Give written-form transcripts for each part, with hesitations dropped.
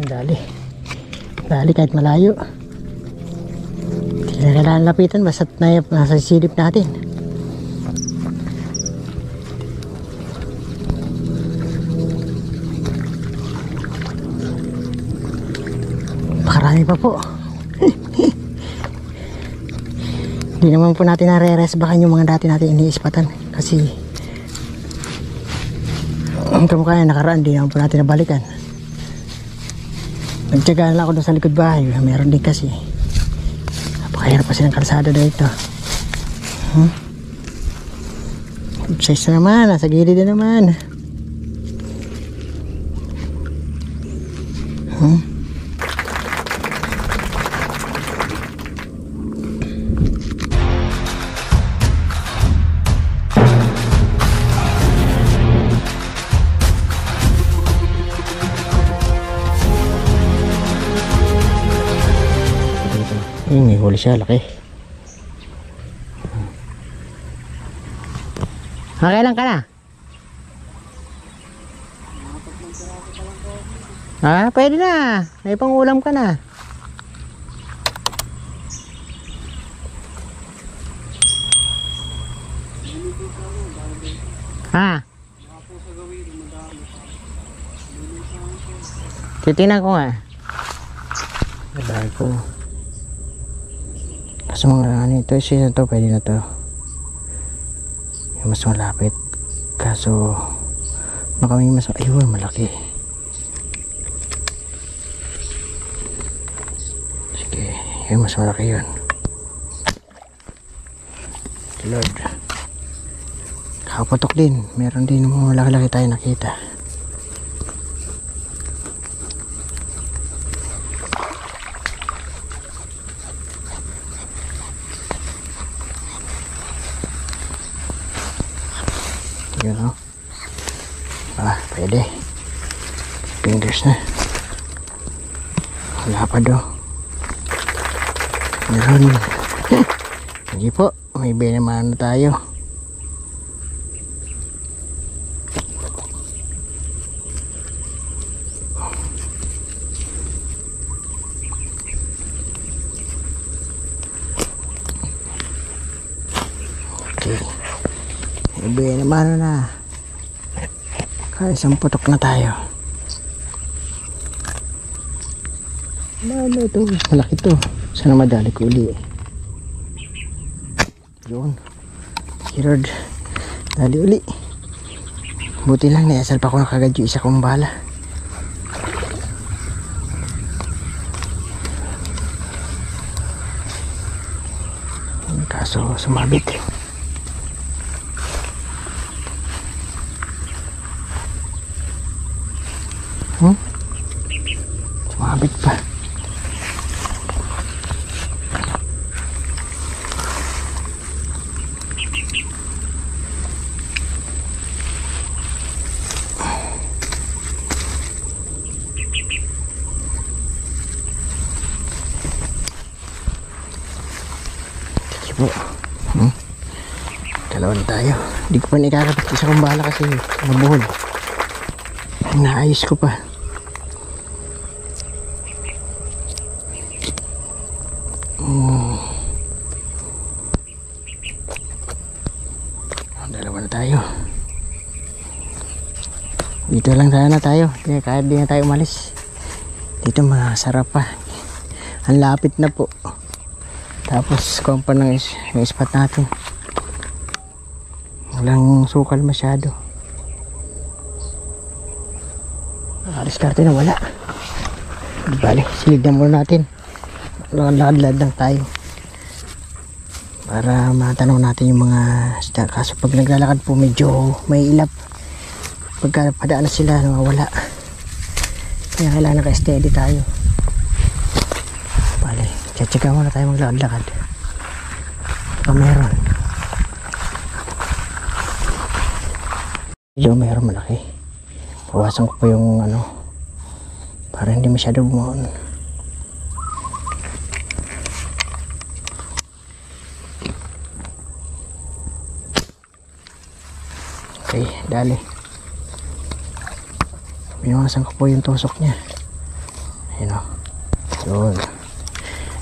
Dali. Dali kahit malayo. Hindi na kailangan lapitan basta't nasa silip natin. Pakarami pa po. Hindi naman po natin nare-resbakan yung mga dati natin iniispatan. Kasi ang kamukha na nakaraan, hindi naman po natin nabalikan. Nagtyagaan lang ako doon sa likod bahay. Meron din kasi. Napakahirap kasi ng kalsada dito. Size na naman. Nasa gilid na naman. May huli siya, laki. Kailan ka na? Pwede na. May pangulam ka na. Titingnan ko nga. Dahil ko. Kasi mga ano ito, season to, pwede na to. Yung mas malapit. Kaso baka may mas, ayun, malaki. Sige, yung mas malaki yun. Lord, kakapatok din. Meron din mga malaki-laki tayo nakita. Yun o. Pwede. Fingers na. Wala pa do. Meron. Hindi po. May binaman na tayo. Okay. Ibigay naman na. Kaya isang putok na tayo. Lalo ito. Malaki ito. Sana madali ko uli. Yun. Lord. Dali uli. Buti lang naisal pa ko na kagad yung isa kong bala. Kaso sumabit. Sumabit pa. Sige po. Dalawa na tayo. Hindi ko pa nikakapit isa kong bala kasi mabuhol. Naayos ko pa. Dalawa na tayo. Dito lang sana tayo. Kahit di na tayo umalis. Dito masarap pa. Ang lapit na po. Tapos kumpa ng yung spot natin. Walang sukal masyado. Diskarte na wala. Bali, silid na muna natin. Lakad-lakad lang tayo. Para matanaw natin yung mga isda. Kaso pag naglalakad po medyo may ilap. Pagka padaan na sila, nawawala. Kaya kailangan naka-steady tayo. Bali, tsaka muna tayo maglakad-lakad. Baka meron. Medyo meron malaki. Bawasan ko po yung ano, para hindi masyado bumuon. Okay, dali. Binawasan ko po yung tusok niya. Ayun o. Yun.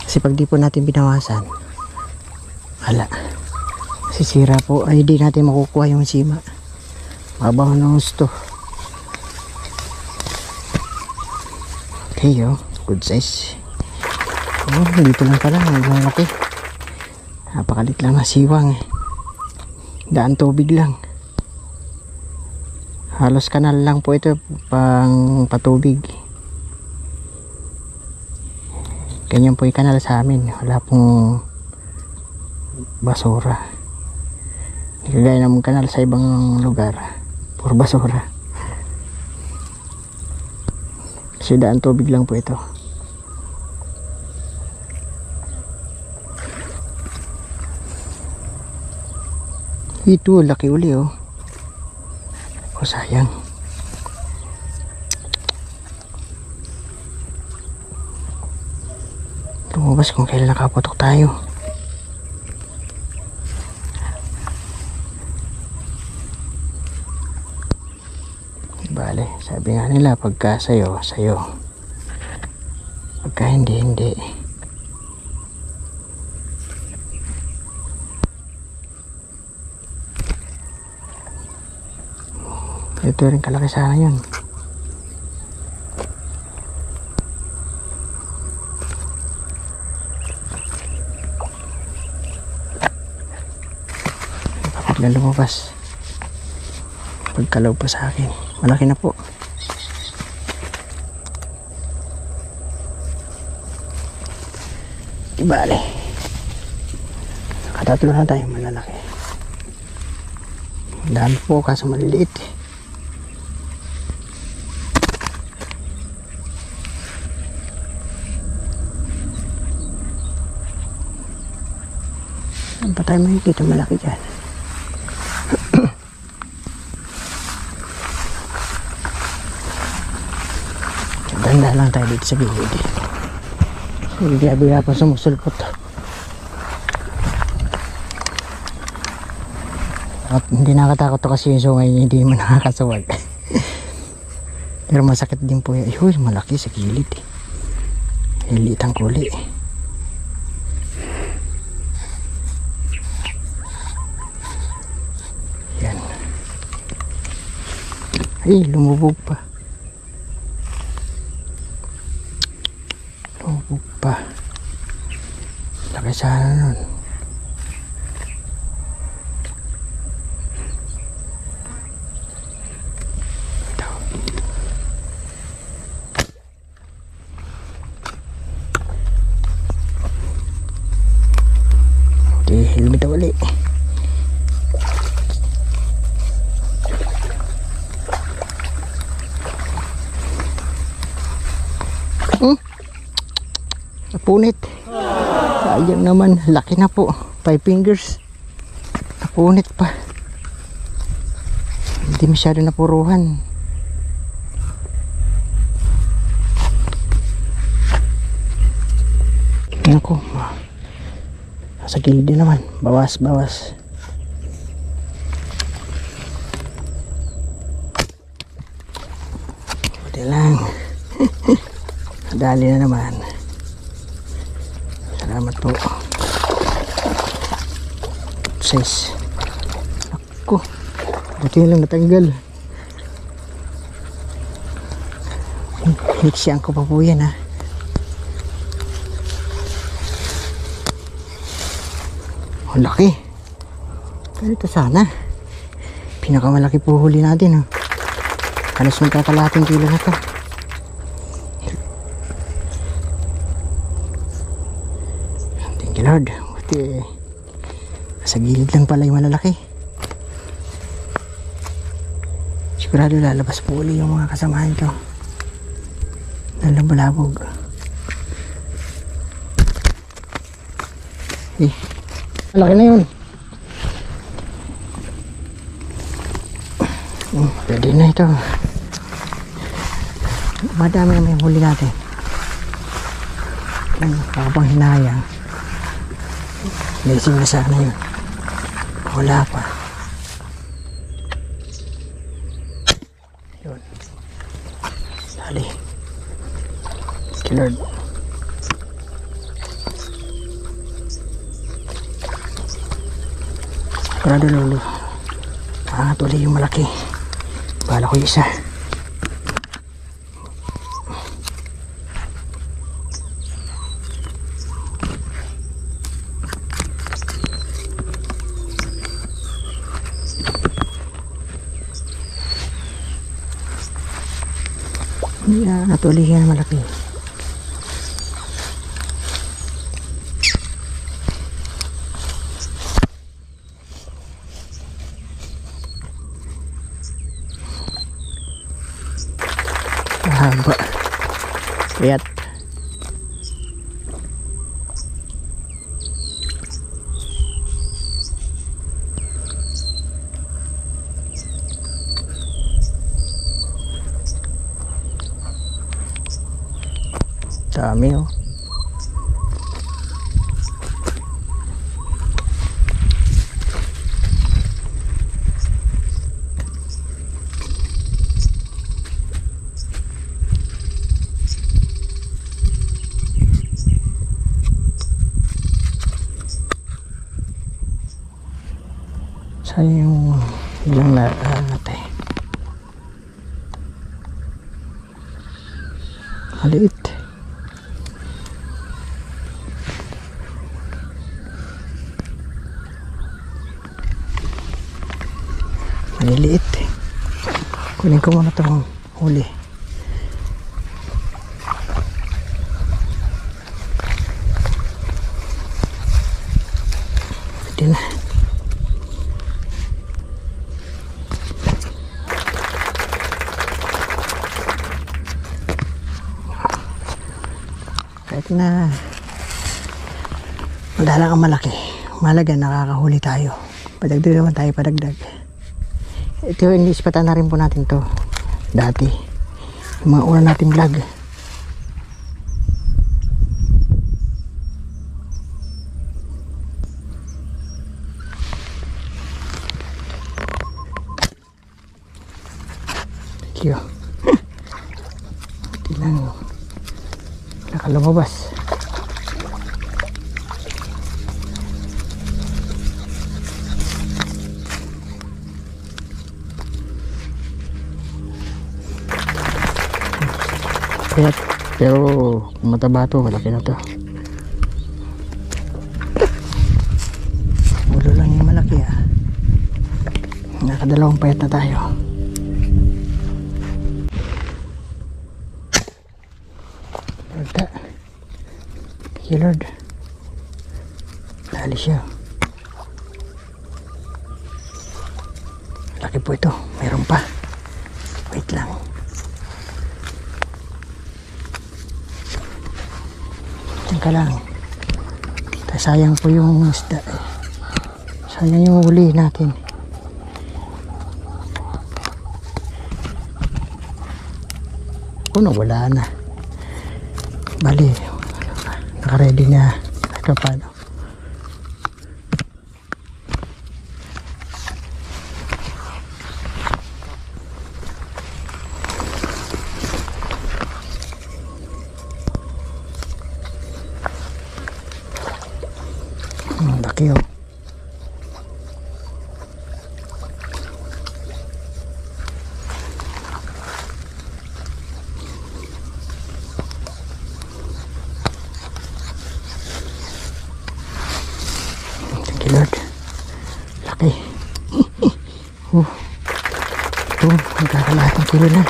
Kasi pag di po natin binawasan, hala, sisira po. Ay di natin makukuha yung sima. Mabaho ng gusto. Okay o. Good size. Oh, dito lang pala. Malaki. Napakalit lang na siwang. Daan tubig lang. Halos kanal lang po ito pang patubig. Ganyan po yung kanal sa amin. Wala pong basura. Hindi kagaya ng kanal sa ibang lugar. Puro basura. Kasi daan tubig lang po ito. Ito, laki uli oh. Oh, sayang. Lumabas kung kailan nakaputok tayo. Bale, sabi nga nila pagka sayo, sayo. Pagka hindi, hindi. Ito rin kalaki sana yun. Biglang lumabas. Pagkalaw pa sa akin. Malaki na po. Ibale. Nakatatlo na tayo malalaki. Dami po kaso maliliit. Saan pa tayo makikita malaki dyan? Ganda lang tayo dito sa gilid. Bigla-bigla pa sumusulpot. At hindi nakatakot to kasi yung sungay hindi man nakakasawag. Pero masakit din po yun. Ay, malaki sa gilid. Lilit ang kuli. Yan. Ay, lumubog pa. Lumubog pa. Laki sana nun. Helmet na wali. Napunit. Sayang naman. Laki na po. 5 fingers. Napunit pa. Hindi masyado napuruhan. Tingnan ko. Sa gilid din naman, bawas. Buti lang. Dali na naman. Salamat po. Size. Ako. Buti lang natanggal. Hiksyan ko pa po yan ha. Laki. Ganito sana. Pinakamalaki po huli natin. Halos magkakalahating kilo na to. Thank you Lord. Buti sa gilid lang pala yung malalaki. Sigurado lalabas po uli yung mga kasamahan ko. Nalabalabog. Malaki na yun. Pwede na ito. Madami na may huli natin. Kapang hinayang. Blessing na sana yun. Wala pa. Yun. Dali. Thank you, Lord. Sigurado, Lolo. Maangat uli yung malaki. Bahala ko yung isa. Yeah, natuloy yan malaki. Haba. Lihat. Dami oh. Sayang yung ilang natin. Maliit. Maliliit. Kunin ko muna itong huli. Pwede na. Kahit na madalang ang malaki, malaga nakakahuli tayo. Padagdag naman tayo, padagdag. Ito yung iniispatan na rin po natin to dati, yung mga una nating vlog. Thank you. Hindi lang nakalumabas. Pero mataba to, malaki na to. Ulo lang yung malaki ah. Nakadalawang payat na tayo. Lord, thank you, Lord. Dali siya. Laki po ito, mayroon pa. Wait lang. Diyan ka lang. Sayang po yung isda eh. Sayang yung huli natin. Wala na. Bali, naka-ready na kahit paano. Laki oh. Thank you, Lord. Laki. Ito, magkakalahating kilo na.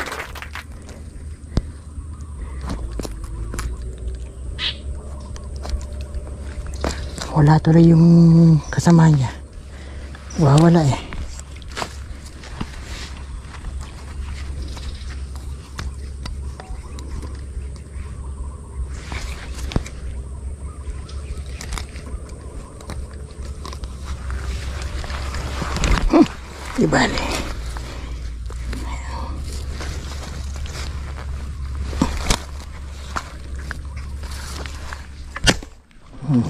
Wala tuloy yung kasama niya. Wala eh. Di bali.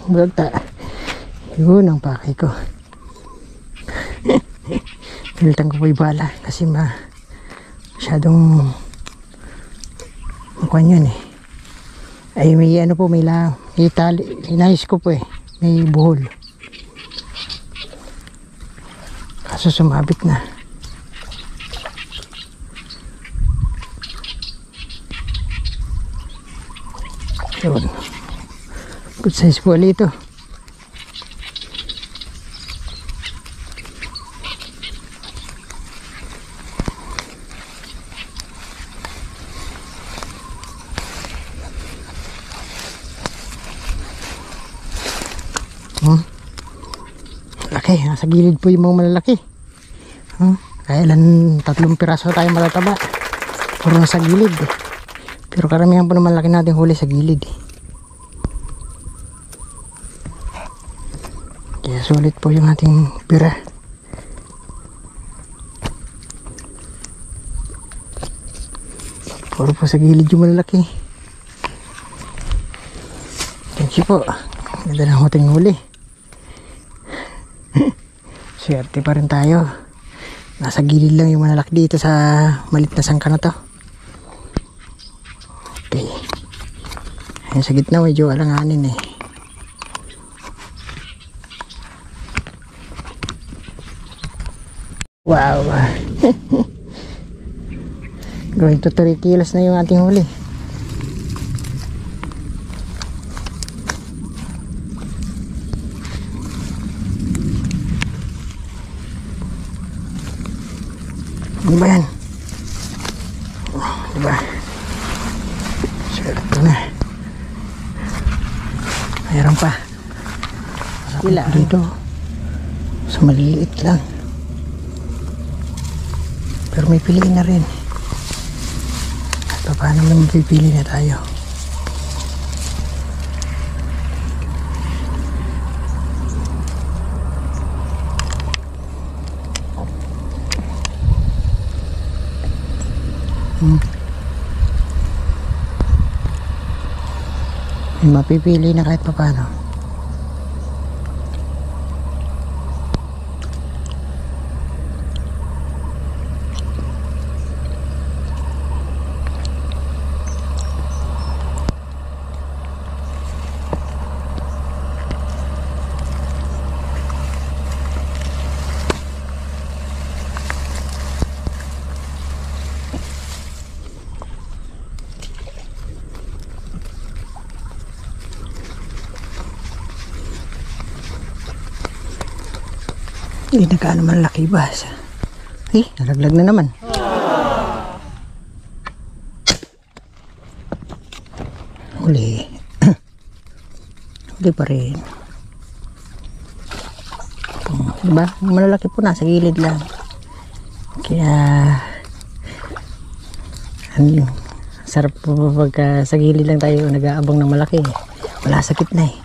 Bata. Yun ang pakay ko. Pinilitan ko po yung bala kasi masyadong kwan yun eh. Ay may ano po, may tali, inayos ko po eh, may buhol. Kaso sumabit na. Yun. Good size po ulit ito. Laki, nasa gilid po yung mga malalaki. Kaya ilan, 3 piraso tayo matataba. Puro nasa gilid eh. Pero karamihan po naman laki natin huli sa gilid eh. Kaya sulit po yung ating pira. Puro po sa gilid yung malalaki. Thank you po. Ganda ng ating huli. Swerte pa rin tayo. Nasa gilid lang yung malalaki dito sa malit na sangka na to. Okay. Ayun sa gitna medyo alanganin eh. Wow. Going to 3 kilos na yung ating huli. Ano ba yan? Diba? Swerte na. Mayroon pa. Sila dito. So maliliit lang. Pero may piliin na rin. At paano naman pipili na tayo? May mapipili na kahit paano. Hindi na gaano malaki ba? Nalaglag na naman. Huli. Huli pa rin. Diba? Malalaki po nasa gilid lang. Kaya sarap po pagka sa gilid lang tayo nag-aabang ng malaki. Wala sa gitna eh.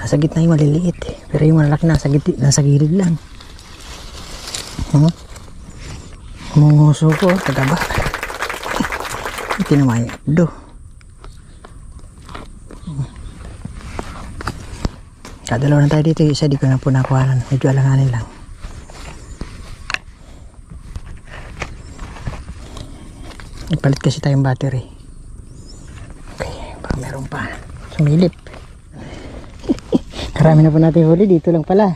Nasa gitna yung maliliit eh. Pero yung malalaki nasa gilid lang. Munguso ko, tagaba. Ito naman yung abdo. Kadalawa na tayo dito. Isa di ko na po nakuhanan. Medyo alanganin lang. Ipalit kasi tayong battery. Okay, baka meron pa. Sumilip. Karami na po natin huli. Dito lang pala.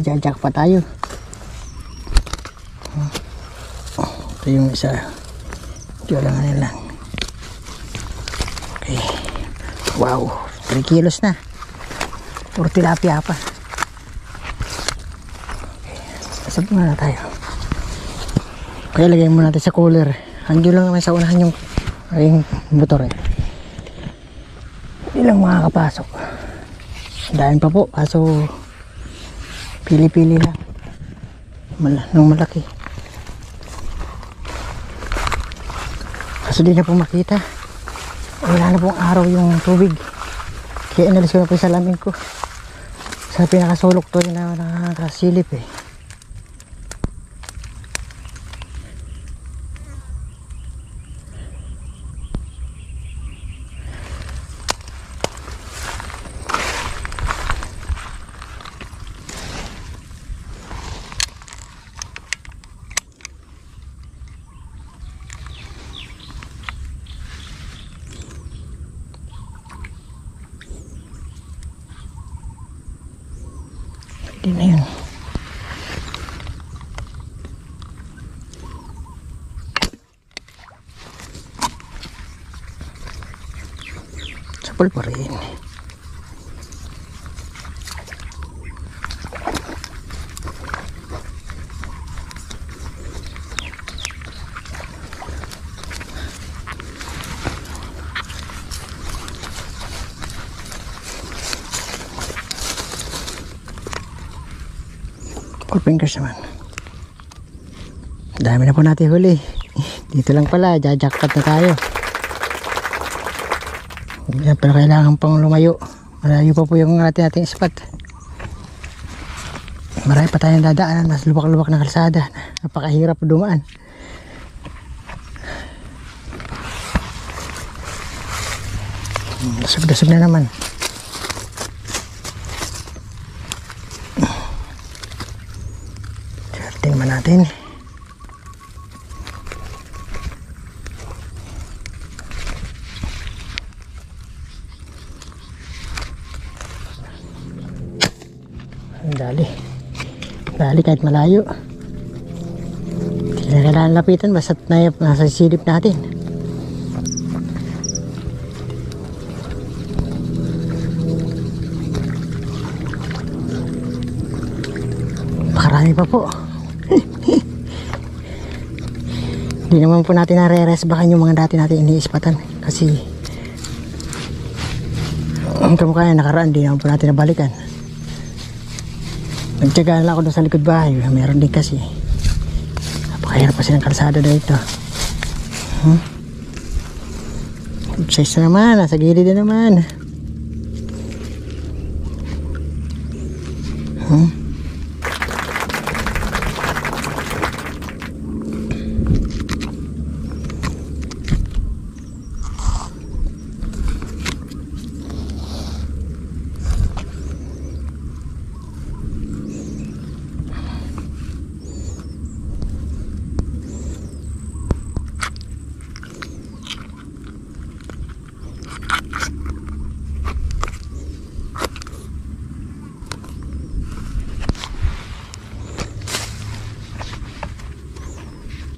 Jack pa tayo. Ito yung isa. Medyo alanganin lang. Okay. Wow. 3 kilos na. Puro tilapia pa. Okay. Pasag muna tayo. Kaya lagay muna natin sa cooler. Andiyo lang naman sa unahan yung aking motor eh. Hindi lang makakapasok. Dahil pa po. Kaso pili-pili lang. Nung malaki. Kaso di na po makita. Wala na pong araw yung tubig. Kaya inalis ko na po yung salamin ko. Sa pinakasulok to na nakasilip eh. Pwede na yun. Sapul pa rin. Four fingers naman. Dami na po natin huli. Dito lang pala, jackpot na tayo. Hindi pala kailangan pang lumayo. Malayo pa po yung ating spot. Marami pa tayong dadaanan. Mas lubak-lubak na kalsada. Napakahirap dumaan. Dasog-dasog na naman. Tingnan natin. Dali kahit malayo. Hindi na kailangan lapitan basta't nasa silip natin. Pakarami pa po. Hindi naman po natin nare-resbakan yung mga dati natin iniispatan kasi ang kamukha na nakaraan, hindi naman po natin nabalikan. Nagtyagaan lang ako doon sa likod bahay. Meron din kasi. Napakahirap kasi ng kalsada dito. Size na naman. Nasa gilid na naman.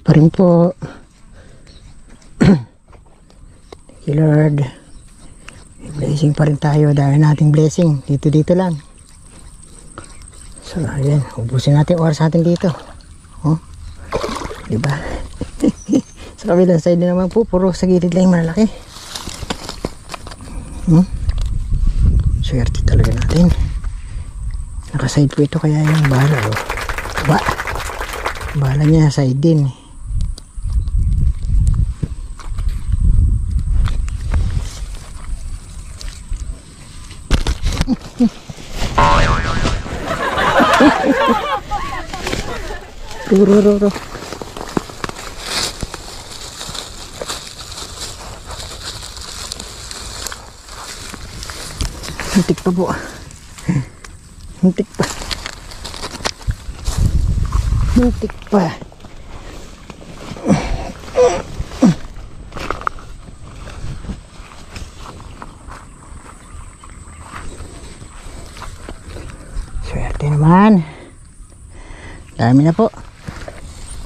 Pa rin po. Thank you Lord. Blessing pa rin tayo. Dahil nating blessing. Dito lang. So ayan. Ubusin natin oras natin dito. Oh. Diba? Sa kabilang side naman po. Puro sa gilid lang yung malalaki. Swerte talaga natin. Nakaside po ito kaya yung bala. Oh. Diba? Bala niya side din. Ruro. Hintik pa po. Hintik pa. Swerte naman. Dami na po.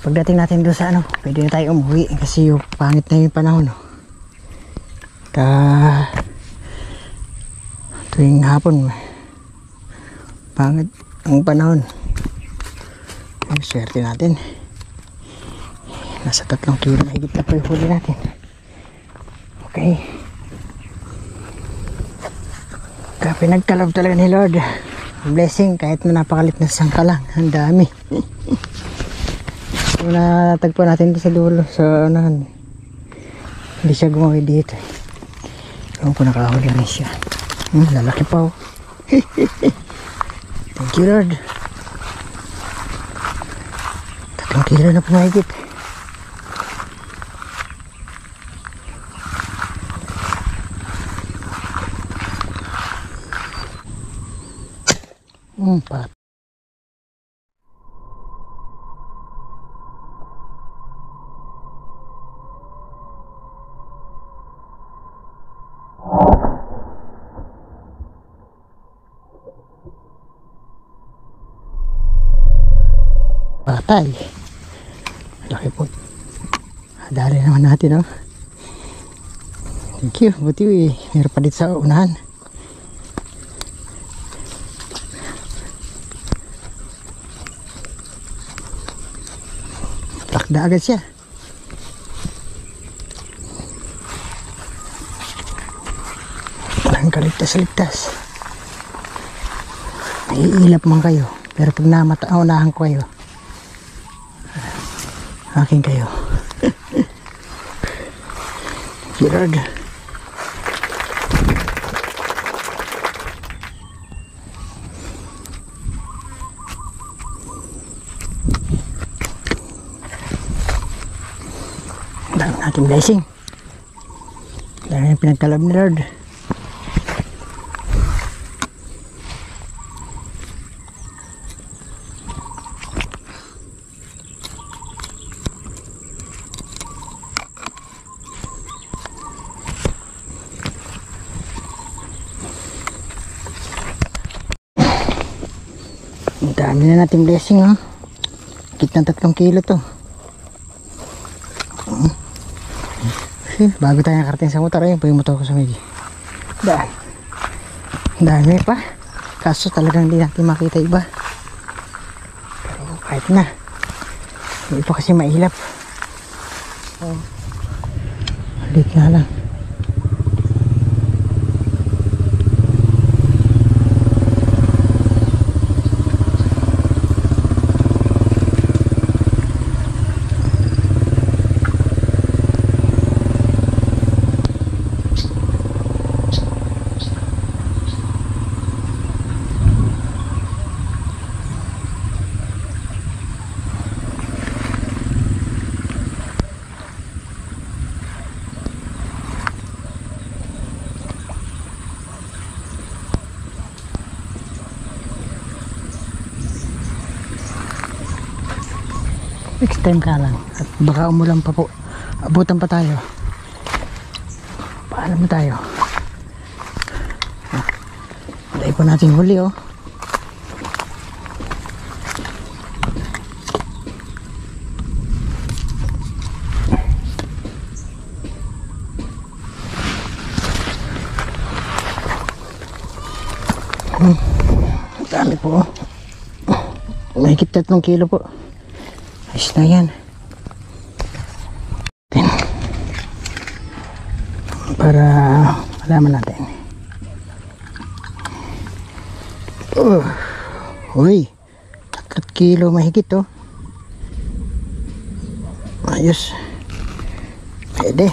Pagdating natin doon sa pwede na tayo umuwi kasi yung pangit na yung panahon. Tuwing hapon pangit ang panahon. Ang swerte natin. Nasa 3 kilo na higit na po yung huli natin. Okay. Pinagkalab talaga ni Lord. Blessing kahit na napakalit na sangka lang. Ang dami. Natagpo natin sa dulo sa unahan. Hindi siya gumawi dito. Ewan ko nakahuli rin siya. Lalaki pa. Thank you Lord. 3 kilo na pumahigit. Pat. patay. Laki po. Dali naman natin, oh. Thank you. Buti meron pa dito sa unahan. Takda agad siya. Walang kaligtas-ligtas. Naiilap man kayo. Pero pag unahan ko kayo, akin kayo. Gerard. Dami natin blessing. Dami yung pinagkalab ni Lord. Dami na natin blessing, oh. Higit ng 3 kilo to. Bago tayo nakarating sa motor, ayun po yung motor ko sa medyo. Dami pa. Kaso talagang hindi natin makita iba. Pero kahit na. Hindi pa kasi mailap. Halit nga lang. Next time ka lang. At baka umulan pa po. Abutan pa tayo. Paalam na tayo. Dahil po natin huli, oh. Dami po, oh. Mahigit 3 kilo po. Ayos na yan. Para malaman natin. Uy, 3 kilo mahigit, oh. Ayos. Pwede.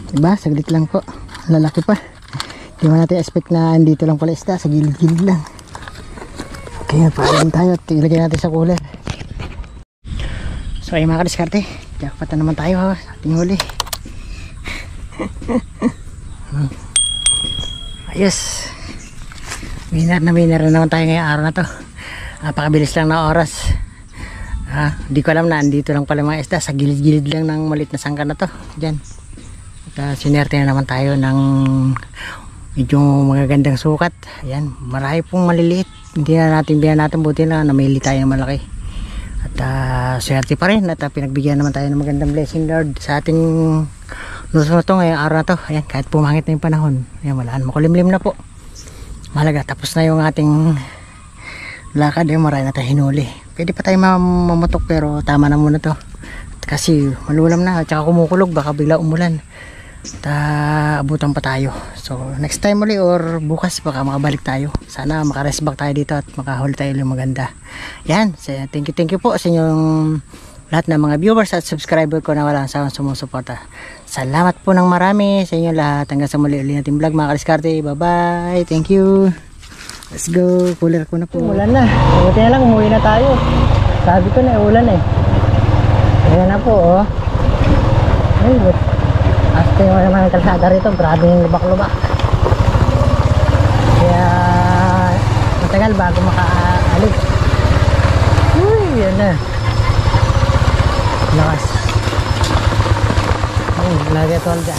Diba? Saglit lang po. Lalaki pa. Hindi man natin expect na andito lang pala isda. Sa gilid-gilid lang. Kaya paalam tayo at ilagay natin sa cooler. So ayun mga kadiskarte, jackpot na naman tayo, ha, sa ating huli. Ayos. Winner na naman tayo ngayong araw na to. Napakabilis lang na oras. Di ko alam na andito lang pala mga isda. Sa gilid-gilid lang ng maliit na sangka na to. Diyan. At sinerte na naman tayo ng medyo magagandang sukat. Ayan, marami pong maliliit. Hindi na natin biyan natin, buti na namili tayo ng malaki. At swerte pa rin at pinagbigyan naman tayo ng magandang blessing, Lord, sa ating nusunod to ngayong araw na to. Ayan, kahit pumangit na yung panahon, ayan, wala naman, makulimlim na po. Malaga, tapos na yung ating lakad. Ayan, marami na tayo hinuli. Pwede pa tayo mamutok pero tama na muna to. At kasi malulam na at saka kumukulog, baka bigla umulan. At abutan pa tayo. So next time ulit or bukas baka makabalik tayo. Sana makarest back tayo dito at makahuli tayo yung maganda. Yan, thank you po sa inyong lahat ng mga viewers at subscriber ko na walang sawang sumusuporta. Salamat po ng marami sa inyo lahat. Hanggang sa muli ulit natin vlog mga kadiskarte. Bye bye, thank you. Let's go, cooler ko na po. Ulan na, buti na lang umuwi na tayo. Sabi ko na ulan eh. Ayan na po, oh. Ay, hasta yung naman ang kalsada rito, grabe yung lubak-lubak. Kaya matagal bago makaalis. Uy, yan na. Lakas. Ay, lagi ito alga.